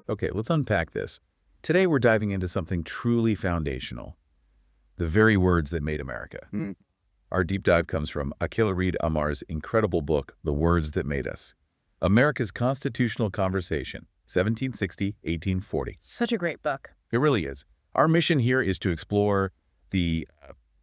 Okay, let's unpack this. Today we're diving into something truly foundational, the very words that made America. Our deep dive comes from Akhil Reed Amar's incredible book, The Words That Made Us. America's Constitutional Conversation, 1760-1840. Such a great book. It really is. Our mission here is to explore the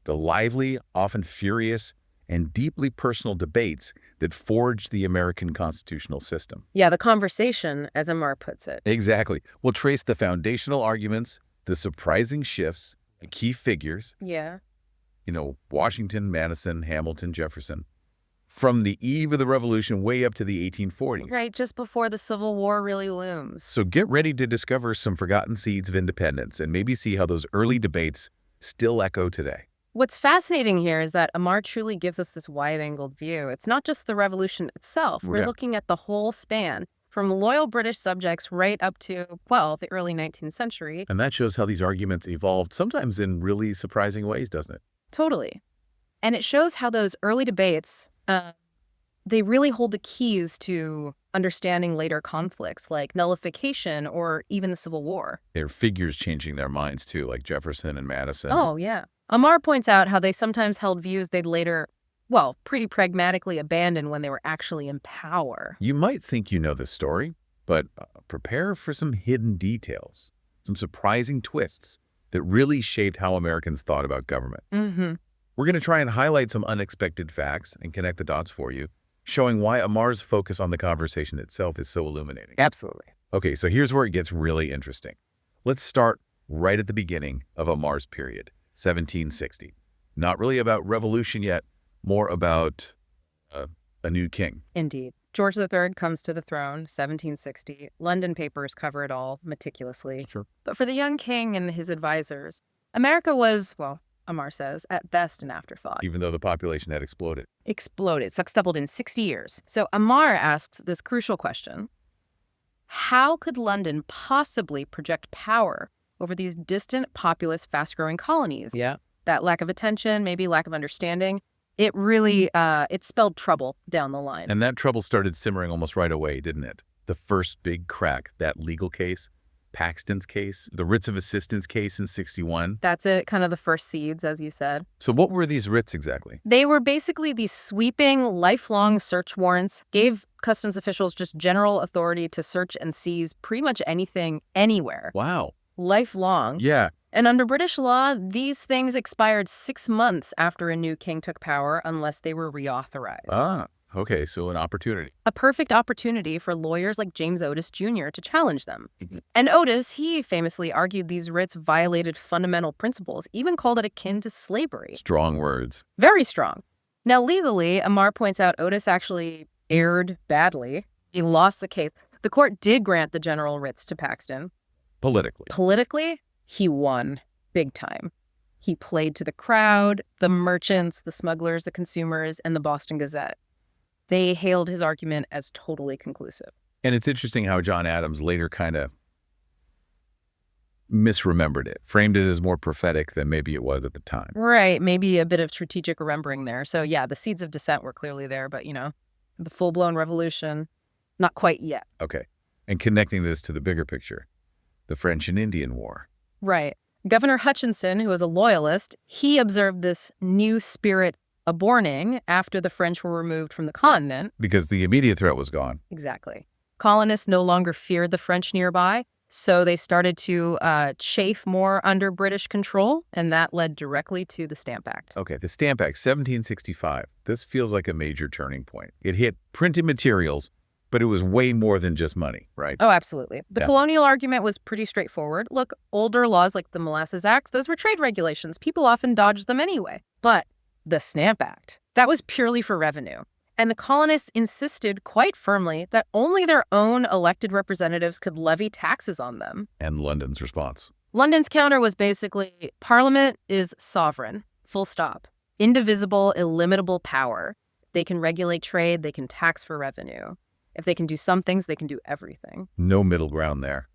lively, often furious, and deeply personal debates that forged the American constitutional system. Yeah, the conversation, as Amar puts it. Exactly. We'll trace the foundational arguments, the surprising shifts, the key figures. Yeah. Washington, Madison, Hamilton, Jefferson. From the eve of the Revolution way up to the 1840s. Right, just before the Civil War really looms. So get ready to discover some forgotten seeds of independence and maybe see how those early debates still echo today. What's fascinating here is that Amar truly gives us this wide-angled view. It's not just the revolution itself. We're looking at the whole span, from loyal British subjects right up to, the early 19th century. And that shows how these arguments evolved, sometimes in really surprising ways, doesn't it? Totally. And it shows how those early debates, they really hold the keys to understanding later conflicts like nullification or even the Civil War. There are figures changing their minds too, like Jefferson and Madison. Oh, yeah. Amar points out how they sometimes held views they'd later, pretty pragmatically abandon when they were actually in power. You might think you know this story, but prepare for some hidden details, some surprising twists that really shaped how Americans thought about government. We're going to try and highlight some unexpected facts and connect the dots for you, showing why Amar's focus on the conversation itself is so illuminating. Absolutely. Okay, so here's where it gets really interesting. Let's start right at the beginning of Amar's period, 1760. Not really about revolution yet, more about a new king. Indeed. George III comes to the throne, 1760. London papers cover it all meticulously. Sure. But for the young king and his advisors, America was, Amar says, at best an afterthought. Even though the population had exploded. Exploded, sextupled in 60 years. So Amar asks this crucial question: how could London possibly project power over these distant, populous, fast-growing colonies? Yeah. That lack of attention, maybe lack of understanding, it really, it spelled trouble down the line. And that trouble started simmering almost right away, didn't it? The first big crack, that legal case, Paxton's case, the writs of assistance case in 61. That's it, kind of the first seeds, as you said. So what were these writs exactly? They were basically these sweeping, lifelong search warrants, gave customs officials just general authority to search and seize pretty much anything, anywhere. Wow. Lifelong. Yeah. And under British law, these things expired 6 months after a new king took power unless they were reauthorized. Ah, okay, so an opportunity. A perfect opportunity for lawyers like James Otis Jr. to challenge them. And Otis, he famously argued these writs violated fundamental principles, even called it akin to slavery. Strong words. Very strong. Now, legally, Amar points out Otis actually erred badly. He lost the case. The court did grant the general writs to Paxton. Politically, he won big time. He played to the crowd, the merchants, the smugglers, the consumers, and the Boston Gazette. They hailed his argument as totally conclusive. And it's interesting how John Adams later kind of misremembered it, framed it as more prophetic than maybe it was at the time. Right, maybe a bit of strategic remembering there. So yeah, the seeds of dissent were clearly there, but the full-blown revolution, not quite yet. Okay, and connecting this to the bigger picture, the French and Indian War. Right. Governor Hutchinson, who was a loyalist, he observed this new spirit aborning after the French were removed from the continent. Because the immediate threat was gone. Exactly. Colonists no longer feared the French nearby, so they started to chafe more under British control, and that led directly to the Stamp Act. Okay, the Stamp Act, 1765. This feels like a major turning point. It hit printed materials, but it was way more than just money, right? Oh, absolutely. The colonial argument was pretty straightforward. Look, older laws like the Molasses Act, those were trade regulations. People often dodged them anyway. But the Stamp Act, that was purely for revenue. And the colonists insisted quite firmly that only their own elected representatives could levy taxes on them. And London's response. London's counter was basically, Parliament is sovereign, full stop. Indivisible, illimitable power. They can regulate trade, they can tax for revenue. If they can do some things, they can do everything. No middle ground there.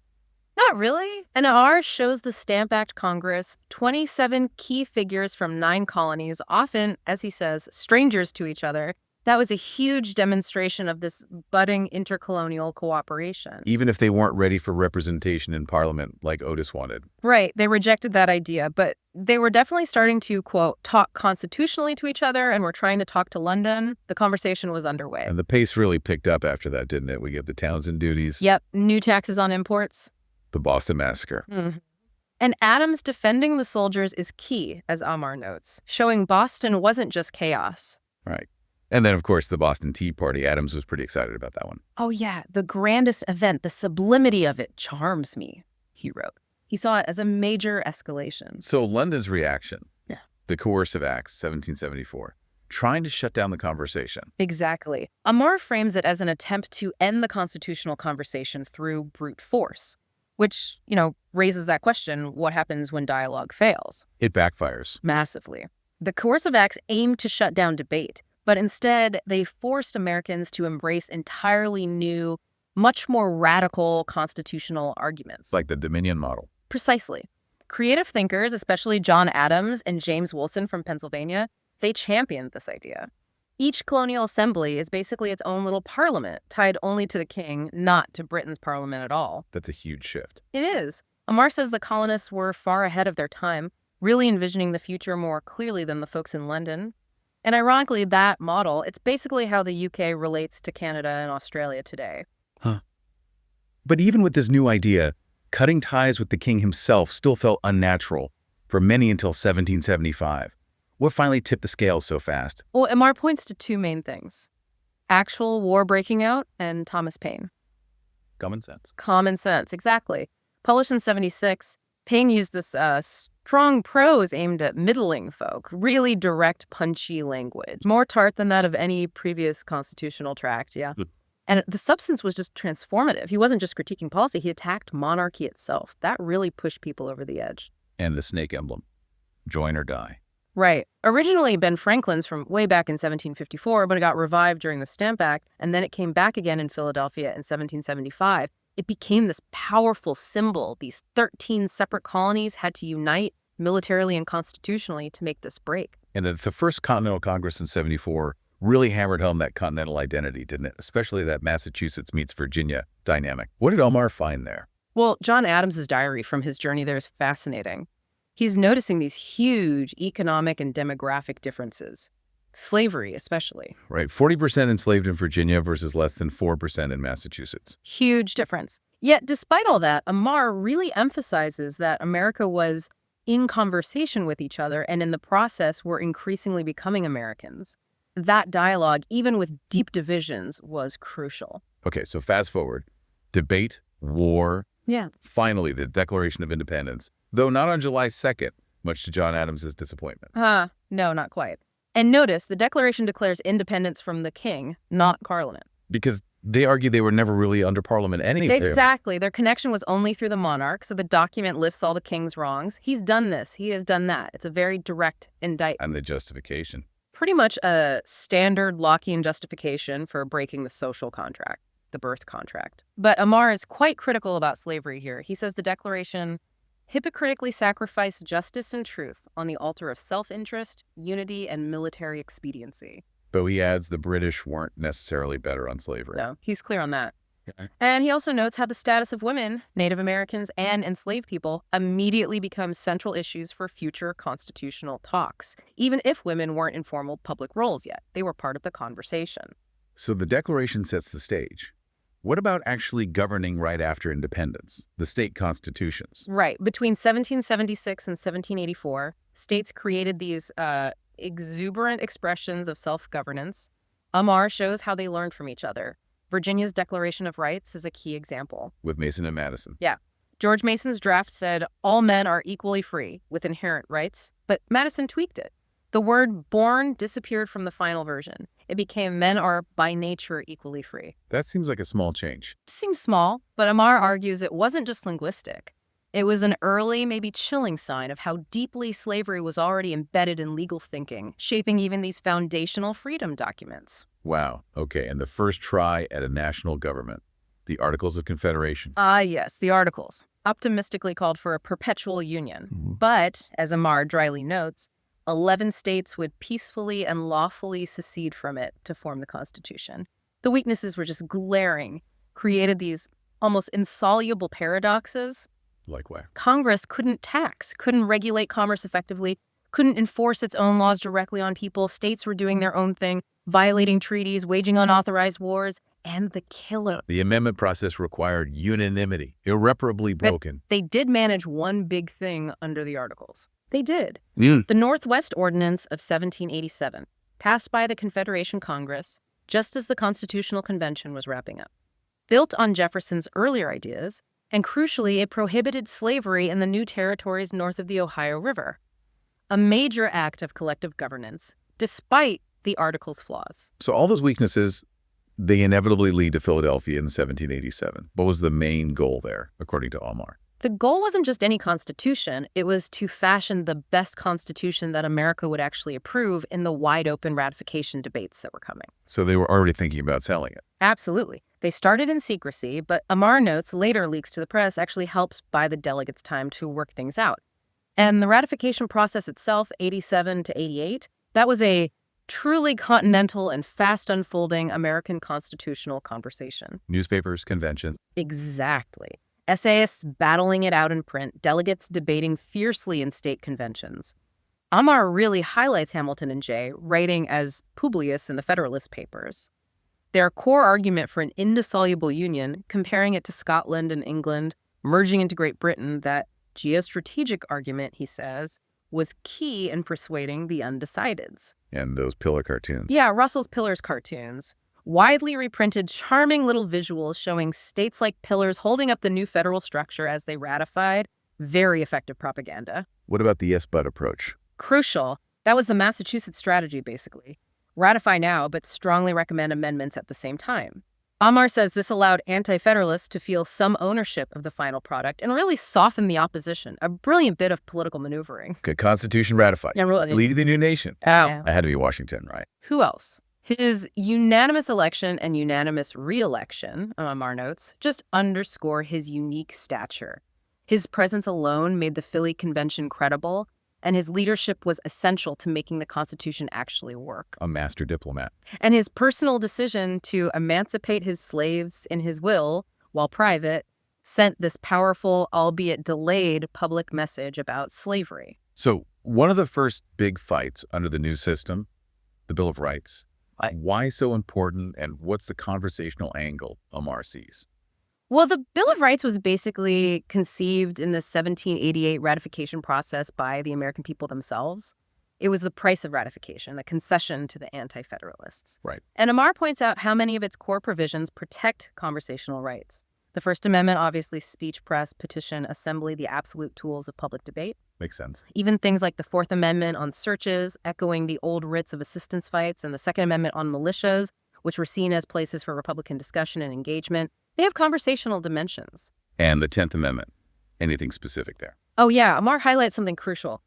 Not really. And ours shows the Stamp Act Congress 27 key figures from 9 colonies, often, as he says, strangers to each other, That was a huge demonstration of this budding intercolonial cooperation. Even if they weren't ready for representation in Parliament like Otis wanted. Right. They rejected that idea, but they were definitely starting to, quote, talk constitutionally to each other and were trying to talk to London. The conversation was underway. And the pace really picked up after that, didn't it? We get the Townsend duties. Yep. New taxes on imports. The Boston Massacre. Mm-hmm. And Adams defending the soldiers is key, as Amar notes, showing Boston wasn't just chaos. Right. And then, of course, the Boston Tea Party. Adams was pretty excited about that one. Oh, yeah. The grandest event, the sublimity of it charms me, he wrote. He saw it as a major escalation. So London's reaction, yeah, the Coercive Acts, 1774, trying to shut down the conversation. Exactly. Amar frames it as an attempt to end the constitutional conversation through brute force, which, raises that question, what happens when dialogue fails? It backfires. Massively. The Coercive Acts aimed to shut down debate, but instead they forced Americans to embrace entirely new, much more radical constitutional arguments. Like the Dominion model. Precisely. Creative thinkers, especially John Adams and James Wilson from Pennsylvania, they championed this idea. Each colonial assembly is basically its own little parliament, tied only to the king, not to Britain's parliament at all. That's a huge shift. It is. Amar says the colonists were far ahead of their time, really envisioning the future more clearly than the folks in London. And ironically, that model, it's basically how the UK relates to Canada and Australia today. Huh. But even with this new idea, cutting ties with the king himself still felt unnatural for many until 1775. What finally tipped the scales so fast? Well, Amar points to two main things. Actual war breaking out and Thomas Paine. Common sense. Common sense, exactly. Published in 76, Paine used this strong prose aimed at middling folk, really direct, punchy language. More tart than that of any previous constitutional tract, yeah. And the substance was just transformative. He wasn't just critiquing policy, he attacked monarchy itself. That really pushed people over the edge. And the snake emblem. Join or die. Right. Originally Ben Franklin's from way back in 1754, but it got revived during the Stamp Act, and then it came back again in Philadelphia in 1775. It became this powerful symbol. These 13 separate colonies had to unite militarily and constitutionally to make this break. And the First Continental Congress in 74 really hammered home that continental identity, didn't it? Especially that Massachusetts meets Virginia dynamic. What did Omar find there? Well, John Adams's diary from his journey there is fascinating. He's noticing these huge economic and demographic differences. Slavery, especially. Right. 40% enslaved in Virginia versus less than 4% in Massachusetts. Huge difference. Yet, despite all that, Amar really emphasizes that America was in conversation with each other, and in the process, were increasingly becoming Americans. That dialogue, even with deep divisions, was crucial. Okay, so fast forward. Debate, war. Yeah. Finally, the Declaration of Independence, though not on July 2nd, much to John Adams' disappointment. No, not quite. And notice, the Declaration declares independence from the king, not Parliament. Because they argue they were never really under Parliament anyway. Exactly. Their connection was only through the monarch, so the document lists all the king's wrongs. He's done this. He has done that. It's a very direct indictment. And the justification. Pretty much a standard Lockean justification for breaking the social contract, the birth contract. But Amar is quite critical about slavery here. He says the Declaration hypocritically sacrificed justice and truth on the altar of self-interest, unity, and military expediency. Though he adds the British weren't necessarily better on slavery. No, he's clear on that. Okay. And he also notes how the status of women, Native Americans, and enslaved people immediately becomes central issues for future constitutional talks, even if women weren't in formal public roles yet. They were part of the conversation. So the Declaration sets the stage. What about actually governing right after independence, the state constitutions? Right. Between 1776 and 1784, states created these exuberant expressions of self-governance. Amar shows how they learned from each other. Virginia's Declaration of Rights is a key example. With Mason and Madison. Yeah. George Mason's draft said, all men are equally free with inherent rights, but Madison tweaked it. The word born disappeared from the final version. It became men are by nature equally free. That seems like a small change. It seems small, but Amar argues it wasn't just linguistic. It was an early, maybe chilling sign of how deeply slavery was already embedded in legal thinking, shaping even these foundational freedom documents. Wow. Okay, and the first try at a national government, the Articles of Confederation. Yes, the Articles. Optimistically called for a perpetual union. But, as Amar dryly notes, 11 states would peacefully and lawfully secede from it to form the Constitution. The weaknesses were just glaring, created these almost insoluble paradoxes. Like where? Congress couldn't tax, couldn't regulate commerce effectively, couldn't enforce its own laws directly on people. States were doing their own thing, violating treaties, waging unauthorized wars, and the killer. The amendment process required unanimity, irreparably broken. But they did manage one big thing under the Articles. They did. Mm. The Northwest Ordinance of 1787, passed by the Confederation Congress just as the Constitutional Convention was wrapping up. Built on Jefferson's earlier ideas, and crucially, it prohibited slavery in the new territories north of the Ohio River. A major act of collective governance, despite the Article's flaws. So all those weaknesses, they inevitably lead to Philadelphia in 1787. What was the main goal there, according to Amar? The goal wasn't just any constitution, it was to fashion the best constitution that America would actually approve in the wide-open ratification debates that were coming. So they were already thinking about selling it. Absolutely. They started in secrecy, but Amar notes later leaks to the press actually helps buy the delegates time to work things out. And the ratification process itself, 87 to 88, that was a truly continental and fast unfolding American constitutional conversation. Newspapers, conventions. Exactly. Essayists battling it out in print, delegates debating fiercely in state conventions. Amar really highlights Hamilton and Jay, writing as Publius in the Federalist Papers. Their core argument for an indissoluble union, comparing it to Scotland and England, merging into Great Britain, that geostrategic argument, he says, was key in persuading the undecideds. And those pillar cartoons. Yeah, Russell's Pillars cartoons. Widely reprinted, charming little visuals showing states like pillars holding up the new federal structure as they ratified. Very effective propaganda. What about the yes but approach? Crucial. That was the Massachusetts strategy, basically. Ratify now, but strongly recommend amendments at the same time. Amar says this allowed anti-federalists to feel some ownership of the final product and really soften the opposition. A brilliant bit of political maneuvering. Okay, Constitution ratified. Yeah, really. Leading the new nation. Yeah. That had to be Washington, right? Who else? His unanimous election and unanimous re-election, Amar notes, just underscore his unique stature. His presence alone made the Philly Convention credible, and his leadership was essential to making the Constitution actually work. A master diplomat. And his personal decision to emancipate his slaves in his will, while private, sent this powerful, albeit delayed, public message about slavery. So one of the first big fights under the new system, the Bill of Rights, why so important, and what's the conversational angle Amar sees? Well, the Bill of Rights was basically conceived in the 1788 ratification process by the American people themselves. It was the price of ratification, a concession to the anti-federalists. Right. And Amar points out how many of its core provisions protect conversational rights. The First Amendment, obviously, speech, press, petition, assembly, the absolute tools of public debate. Makes sense. Even things like the Fourth Amendment on searches, echoing the old writs of assistance fights, and the Second Amendment on militias, which were seen as places for Republican discussion and engagement. They have conversational dimensions. And the 10th Amendment. Anything specific there? Oh, yeah. Amar highlights something crucial.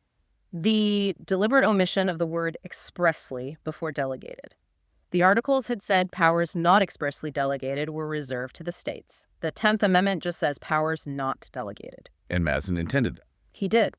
The deliberate omission of the word expressly before delegated. The Articles had said powers not expressly delegated were reserved to the states. The 10th Amendment just says powers not delegated. And Madison intended that. He did.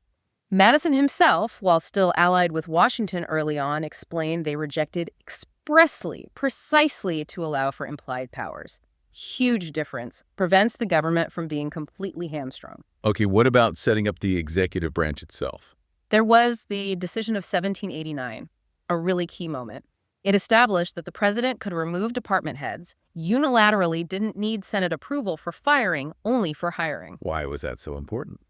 Madison himself, while still allied with Washington early on, explained they rejected expressly, precisely to allow for implied powers. Huge difference. Prevents the government from being completely hamstrung. Okay, what about setting up the executive branch itself? There was the decision of 1789, a really key moment. It established that the president could remove department heads, unilaterally didn't need Senate approval for firing, only for hiring. Why was that so important?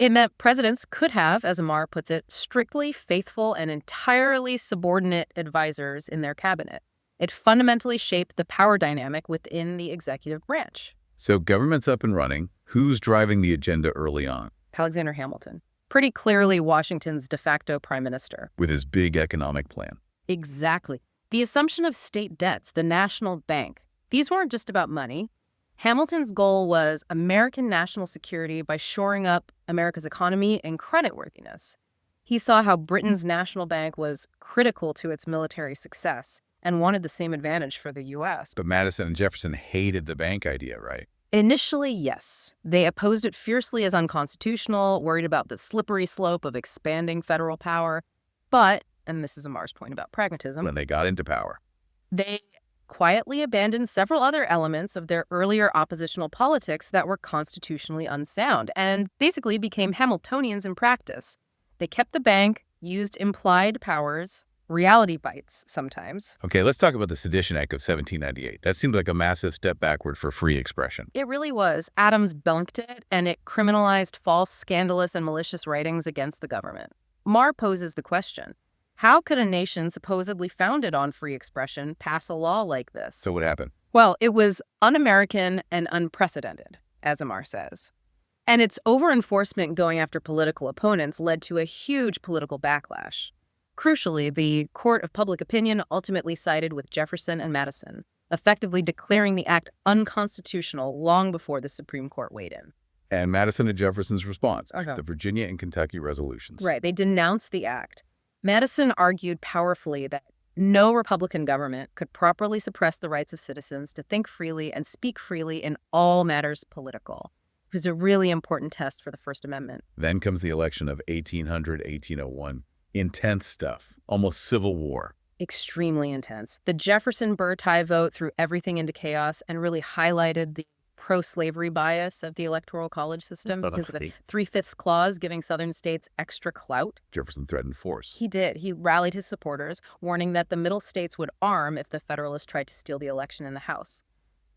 It meant presidents could have, as Amar puts it, strictly faithful and entirely subordinate advisors in their cabinet. It fundamentally shaped the power dynamic within the executive branch. So government's up and running. Who's driving the agenda early on? Alexander Hamilton. Pretty clearly Washington's de facto prime minister. With his big economic plan. Exactly. The assumption of state debts, the national bank, these weren't just about money. Hamilton's goal was American national security by shoring up America's economy and creditworthiness. He saw how Britain's national bank was critical to its military success and wanted the same advantage for the U.S. But Madison and Jefferson hated the bank idea, right? Initially, yes. They opposed it fiercely as unconstitutional, worried about the slippery slope of expanding federal power. But, and this is Amar's point about pragmatism, when they got into power, they quietly abandoned several other elements of their earlier oppositional politics that were constitutionally unsound and basically became Hamiltonians in practice. They kept the bank, used implied powers, reality bites sometimes. Okay, let's talk about the Sedition Act of 1798. That seems like a massive step backward for free expression. It really was. Adams bunked it, and it criminalized false, scandalous, and malicious writings against the government. Amar poses the question, how could a nation supposedly founded on free expression pass a law like this? So what happened? Well, it was un-American and unprecedented, as Amar says. And its over-enforcement going after political opponents led to a huge political backlash. Crucially, the Court of Public Opinion ultimately sided with Jefferson and Madison, effectively declaring the act unconstitutional long before the Supreme Court weighed in. And Madison and Jefferson's response, the Virginia and Kentucky resolutions. Right, they denounced the act. Madison argued powerfully that no Republican government could properly suppress the rights of citizens to think freely and speak freely in all matters political. It was a really important test for the First Amendment. Then comes the election of 1800, 1801. Intense stuff, almost civil war. Extremely intense. The Jefferson-Burr tie vote threw everything into chaos and really highlighted the pro-slavery bias of the Electoral College system because of the 3/5 clause giving Southern states extra clout. Jefferson threatened force. He did. He rallied his supporters, warning that the Middle states would arm if the Federalists tried to steal the election in the House.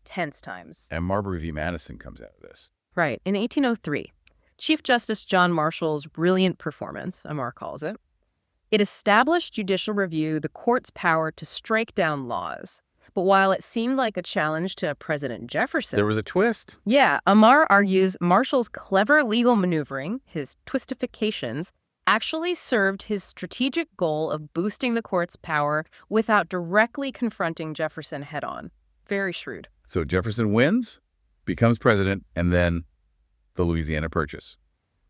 Tense times. And Marbury v. Madison comes out of this. Right. In 1803, Chief Justice John Marshall's brilliant performance, Amar calls it, it established judicial review the court's power to strike down laws. But while it seemed like a challenge to President Jefferson... There was a twist. Yeah, Amar argues Marshall's clever legal maneuvering, his twistifications, actually served his strategic goal of boosting the court's power without directly confronting Jefferson head-on. Very shrewd. So Jefferson wins, becomes president, and then the Louisiana Purchase.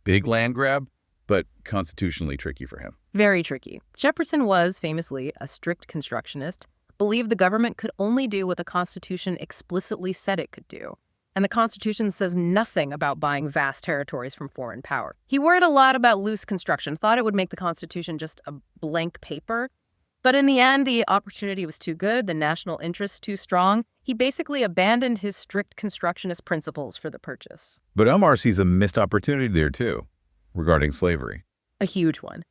Big land grab, but constitutionally tricky for him. Very tricky. Jefferson was, famously, a strict constructionist, believed the government could only do what the Constitution explicitly said it could do. And the Constitution says nothing about buying vast territories from foreign power. He worried a lot about loose construction, thought it would make the Constitution just a blank paper. But in the end, the opportunity was too good, the national interest too strong. He basically abandoned his strict constructionist principles for the purchase. But Amar sees a missed opportunity there, too, regarding slavery. A huge one.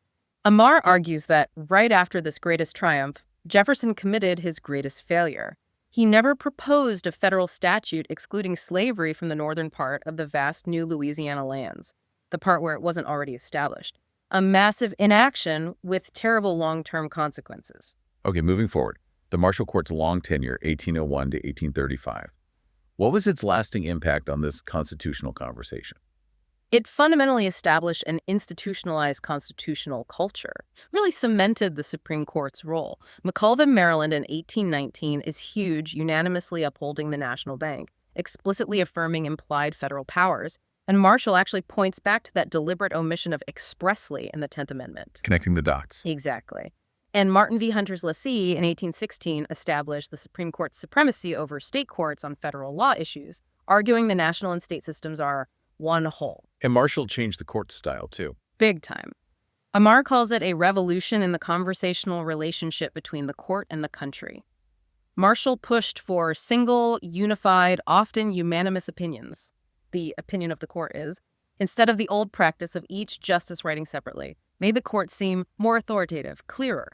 Amar argues that right after this greatest triumph, Jefferson committed his greatest failure. He never proposed a federal statute excluding slavery from the northern part of the vast new Louisiana lands, the part where it wasn't already established. A massive inaction with terrible long-term consequences. Okay, moving forward. The Marshall Court's long tenure, 1801 to 1835. What was its lasting impact on this constitutional conversation? It fundamentally established an institutionalized constitutional culture, really cemented the Supreme Court's role. McCulloch, Maryland in 1819 is huge, unanimously upholding the national bank, explicitly affirming implied federal powers, and Marshall actually points back to that deliberate omission of expressly in the 10th Amendment. Connecting the dots. Exactly. And Martin v. Hunter's Lessee in 1816 established the Supreme Court's supremacy over state courts on federal law issues, arguing the national and state systems are one whole. And Marshall changed the court style, too. Big time. Amar calls it a revolution in the conversational relationship between the court and the country. Marshall pushed for single, unified, often unanimous opinions. The opinion of the court is, instead of the old practice of each justice writing separately, made the court seem more authoritative, clearer.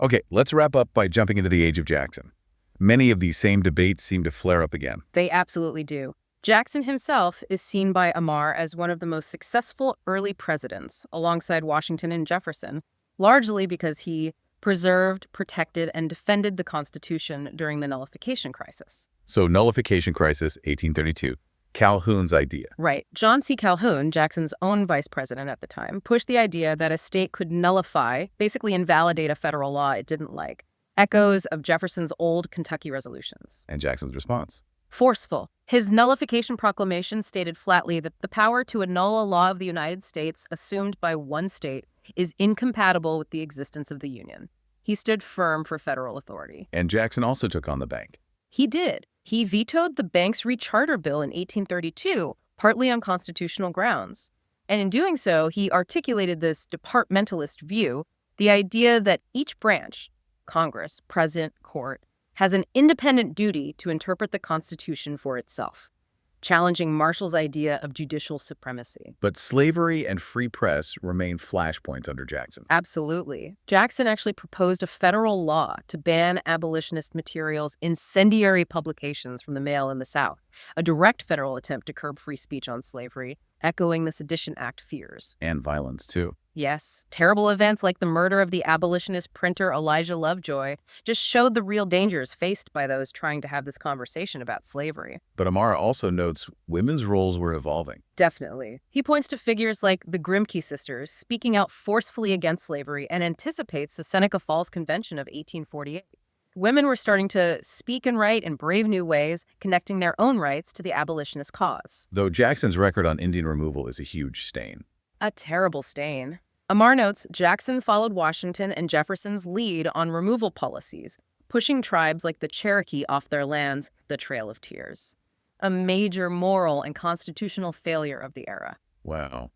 Okay, let's wrap up by jumping into the age of Jackson. Many of these same debates seem to flare up again. They absolutely do. Jackson himself is seen by Amar as one of the most successful early presidents, alongside Washington and Jefferson, largely because he preserved, protected, and defended the Constitution during the Nullification crisis. So Nullification crisis, 1832. Calhoun's idea. Right. John C. Calhoun, Jackson's own vice president at the time, pushed the idea that a state could nullify, basically invalidate a federal law it didn't like. Echoes of Jefferson's old Kentucky resolutions. And Jackson's response? Forceful. His Nullification proclamation stated flatly that the power to annul a law of the United States assumed by one state is incompatible with the existence of the Union. He stood firm for federal authority. And Jackson also took on the bank. He did. He vetoed the bank's recharter bill in 1832, partly on constitutional grounds. And in doing so, he articulated this departmentalist view, The idea that each branch, Congress, President, Court, has an independent duty to interpret the Constitution for itself, challenging Marshall's idea of judicial supremacy. But slavery and free press remain flashpoints under Jackson. Absolutely. Jackson actually proposed a federal law to ban abolitionist materials, incendiary publications from the mail in the South, a direct federal attempt to curb free speech on slavery, echoing the Sedition Act fears. And violence, too. Yes, terrible events like the murder of the abolitionist printer Elijah Lovejoy just showed the real dangers faced by those trying to have this conversation about slavery. But Amar also notes women's roles were evolving. Definitely. He points to figures like the Grimke sisters speaking out forcefully against slavery and anticipates the Seneca Falls Convention of 1848. Women were starting to speak and write in brave new ways, connecting their own rights to the abolitionist cause. Though Jackson's record on Indian removal is a huge stain. A terrible stain. Amar notes Jackson followed Washington and Jefferson's lead on removal policies, pushing tribes like the Cherokee off their lands, the Trail of Tears. A major moral and constitutional failure of the era. Wow.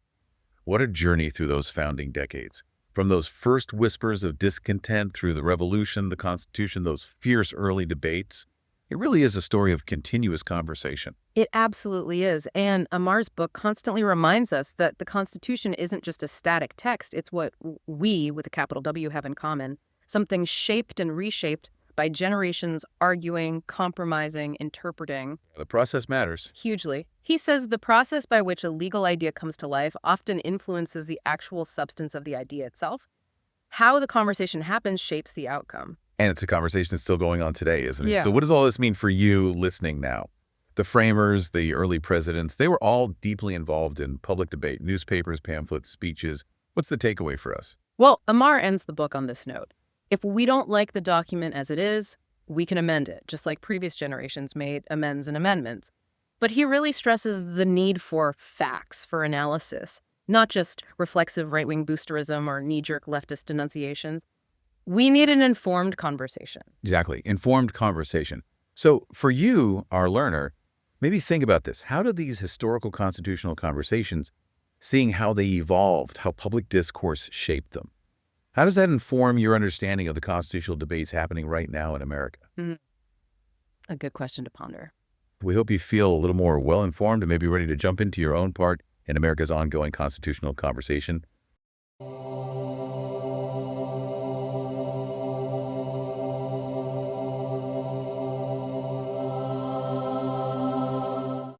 What a journey through those founding decades. From those first whispers of discontent through the Revolution, the Constitution, those fierce early debates. It really is a story of continuous conversation. It absolutely is. And Amar's book constantly reminds us that the Constitution isn't just a static text. It's what we, with a capital W, have in common. Something shaped and reshaped by generations arguing, compromising, interpreting. The process matters. Hugely. He says the process by which a legal idea comes to life often influences the actual substance of the idea itself. How the conversation happens shapes the outcome. And it's a conversation that's still going on today, isn't it? Yeah. So what does all this mean for you listening now? The framers, the early presidents, they were all deeply involved in public debate, newspapers, pamphlets, speeches. What's the takeaway for us? Well, Amar ends the book on this note. If we don't like the document as it is, we can amend it, just like previous generations made amends and amendments. But he really stresses the need for facts for analysis, not just reflexive right-wing boosterism or knee-jerk leftist denunciations. We need an informed conversation. Exactly. Informed conversation. So for you, our learner, maybe think about this. How do these historical constitutional conversations, seeing how they evolved, how public discourse shaped them, how does that inform your understanding of the constitutional debates happening right now in America? A good question to ponder. We hope you feel a little more well-informed and maybe ready to jump into your own part in America's ongoing constitutional conversation.